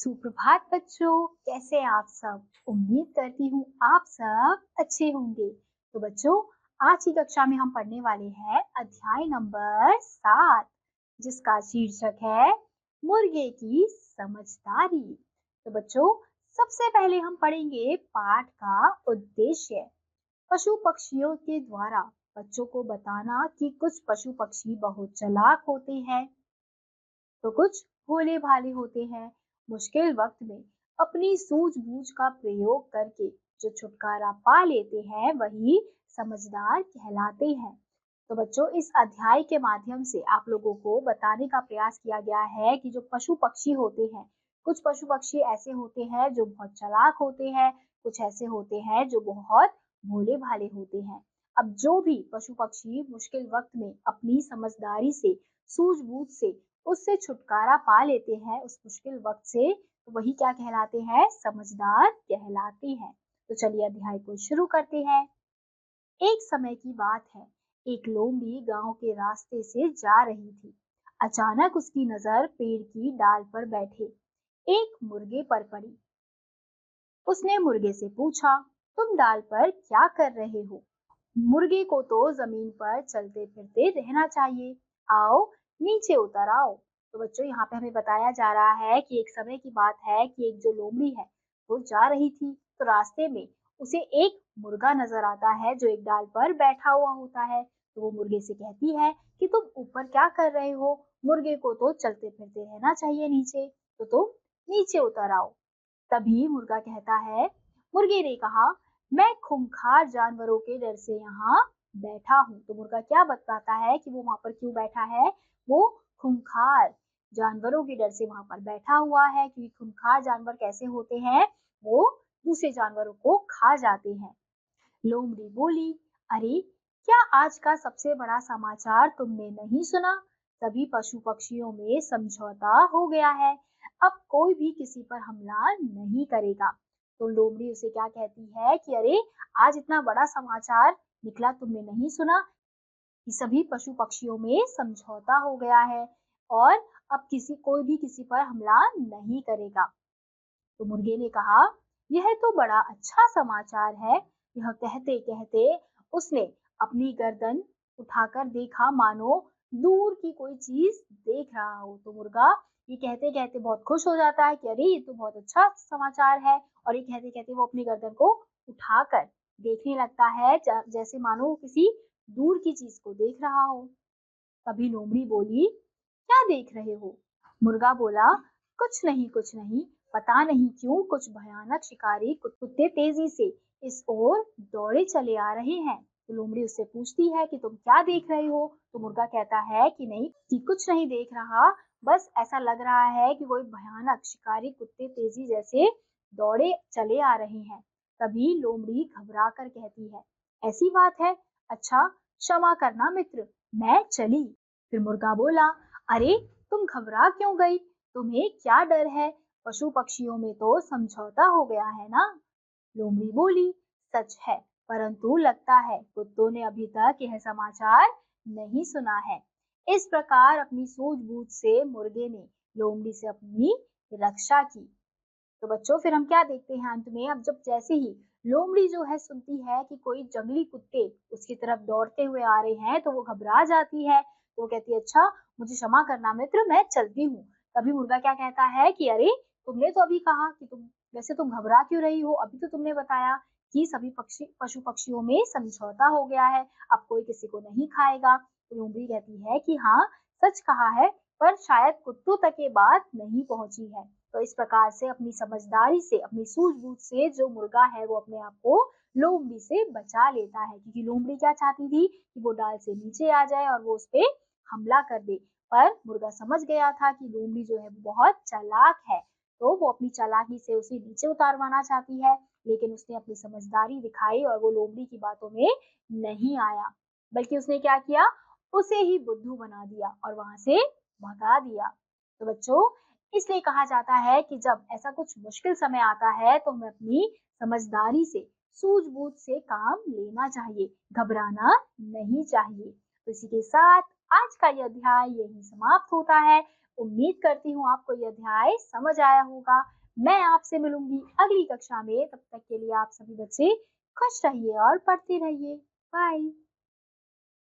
सुप्रभात बच्चों, कैसे हैं आप सब। उम्मीद करती हूँ आप सब अच्छे होंगे। तो बच्चों, आज की कक्षा में हम पढ़ने वाले हैं अध्याय नंबर 7, जिसका शीर्षक है मुर्गे की समझदारी। तो बच्चों, सबसे पहले हम पढ़ेंगे पाठ का उद्देश्य। पशु पक्षियों के द्वारा बच्चों को बताना कि कुछ पशु पक्षी बहुत चालाक होते हैं तो कुछ भोले भाले होते हैं। मुश्किल वक्त में अपनी सूझबूझ का प्रयोग करके जो छुटकारा पा लेते हैं वही समझदार कहलाते हैं। तो बच्चों, इस अध्याय के माध्यम से आप लोगों को बताने का प्रयास किया गया है कि जो पशु पक्षी होते हैं, कुछ पशु पक्षी ऐसे होते हैं जो बहुत चालाक होते हैं, कुछ ऐसे होते हैं जो बहुत भोले भाले होते हैं। अब जो भी पशु पक्षी मुश्किल वक्त में अपनी समझदारी से, सूझबूझ से उससे छुटकारा पा लेते हैं उस मुश्किल वक्त से, तो वही क्या कहलाते हैं? समझदार कहलाते हैं। तो चलिए अध्याय को शुरू करते हैं। एक समय की बात है, एक लोमड़ी गांव के रास्ते से जा रही थी। अचानक उसकी नजर पेड़ की डाल पर बैठे एक मुर्गे पर पड़ी। उसने मुर्गे से पूछा, तुम डाल पर क्या कर रहे हो? मुर्गे को तो जमीन पर चलते फिरते रहना चाहिए, आओ नीचे उतर आओ। तो बच्चों, यहाँ पे हमें बताया जा रहा है कि एक समय की बात है कि एक जो लोमड़ी है वो जा रही थी, तो रास्ते में उसे एक मुर्गा नजर आता है जो एक डाल पर बैठा हुआ होता है। तो वो मुर्गे से कहती है कि तुम ऊपर क्या कर रहे हो? मुर्गे को तो चलते फिरते रहना चाहिए नीचे, तो तुम नीचे उतर आओ। तभी मुर्गा कहता है, मुर्गे ने कहा, मैं खूंखार जानवरों के डर से यहाँ बैठा हूँ। तो मुर्गा क्या बताता है कि वो वहां पर क्यों बैठा है? वो खूंखार जानवरों के डर से वहां पर बैठा हुआ है, क्योंकि खूंखार जानवर कैसे होते हैं? वो दूसरे जानवरों को खा जाते हैं। लोमड़ी बोली, अरे क्या आज का सबसे बड़ा समाचार तुमने नहीं सुना? सभी पशु पक्षियों में समझौता हो गया है, अब कोई भी किसी पर हमला नहीं करेगा। तो लोमड़ी उसे क्या कहती है कि अरे, आज इतना बड़ा समाचार निकला, तुमने नहीं सुना कि सभी पशु पक्षियों में समझौता हो गया है और अब कोई भी किसी पर हमला नहीं करेगा। तो मुर्गे ने कहा, यह तो बड़ा अच्छा समाचार है। यह कहते कहते उसने अपनी गर्दन उठाकर देखा, मानो दूर की कोई चीज देख रहा हो। तो मुर्गा ये कहते कहते बहुत खुश हो जाता है कि अरे, ये तो बहुत अच्छा समाचार है। और ये कहते कहते वो अपनी गर्दन को उठाकर देखने लगता है, जैसे मानो वो किसी दूर की चीज को देख रहा हो। तभी लोमड़ी बोली, क्या देख रहे हो? मुर्गा बोला, कुछ नहीं कुछ नहीं, पता नहीं क्यों कुछ भयानक शिकारी कुत्ते तेजी से इस ओर दौड़े चले आ रहे हैं। तो लोमड़ी उससे पूछती है कि तुम क्या देख रहे हो? तो मुर्गा कहता है कि नहीं, कि कुछ नहीं देख रहा, बस ऐसा लग रहा है कि कोई भयानक शिकारी कुत्ते तेजी जैसे दौड़े चले आ रहे हैं। तभी लोमड़ी घबरा कर कहती है, ऐसी बात है? अच्छा, क्षमा करना मित्र, मैं चली। फिर मुर्गा बोला, अरे तुम घबरा क्यों गई? तुम्हें क्या डर है? पशु पक्षियों में तो समझौता हो गया है ना? लोमड़ी बोली, सच है, परंतु लगता है कुत्तों ने अभी तक यह समाचार नहीं सुना है। इस प्रकार अपनी सूझबूझ से मुर्गे ने लोमड़ी से अपनी रक्षा की। तो बच्चों, फिर हम क्या देखते हैं अंत में? अब जब जैसे ही लोमड़ी जो है सुनती है कि कोई जंगली कुत्ते उसकी तरफ दौड़ते हुए आ रहे हैं, तो वो घबरा जाती है। तो वो कहती है, अच्छा मुझे क्षमा करना मित्र, मैं चलती हूँ। तभी मुर्गा क्या कहता है कि अरे, तुमने तो अभी कहा कि तुम घबरा क्यों रही हो? अभी तो तुमने बताया कि सभी पशु पक्षियों में समझौता हो गया है, अब कोई किसी को नहीं खाएगा। तो लोमड़ी कहती है कि हाँ, सच कहा है, पर शायद कुत्तों तक ये बात नहीं पहुंची है। तो इस प्रकार से अपनी समझदारी से, अपनी सूझबूझ से जो मुर्गा है वो अपने आप को लोमड़ी से बचा लेता है, क्योंकि लोमड़ी क्या चाहती थी कि वो डाल से नीचे आ जाए और वो उस पे हमला कर दे। पर मुर्गा समझ गया था कि लोमड़ी जो है वो बहुत चालाक है, तो वो अपनी चालाकी से उसे नीचे उतारवाना चाहती है। लेकिन उसने अपनी समझदारी दिखाई और वो लोमड़ी की बातों में नहीं आया, बल्कि उसने क्या किया, उसे ही बुद्धू बना दिया और वहां से भगा दिया। तो बच्चों, इसलिए कहा जाता है कि जब ऐसा कुछ मुश्किल समय आता है तो हमें अपनी समझदारी से, सूझबूझ से काम लेना चाहिए, घबराना नहीं चाहिए। तो इसी के साथ आज का यह अध्याय यही समाप्त होता है। उम्मीद करती हूँ आपको यह अध्याय समझ आया होगा। मैं आपसे मिलूंगी अगली कक्षा में। तब तक के लिए आप सभी बच्चे खुश रहिए और पढ़ते रहिए। बाय।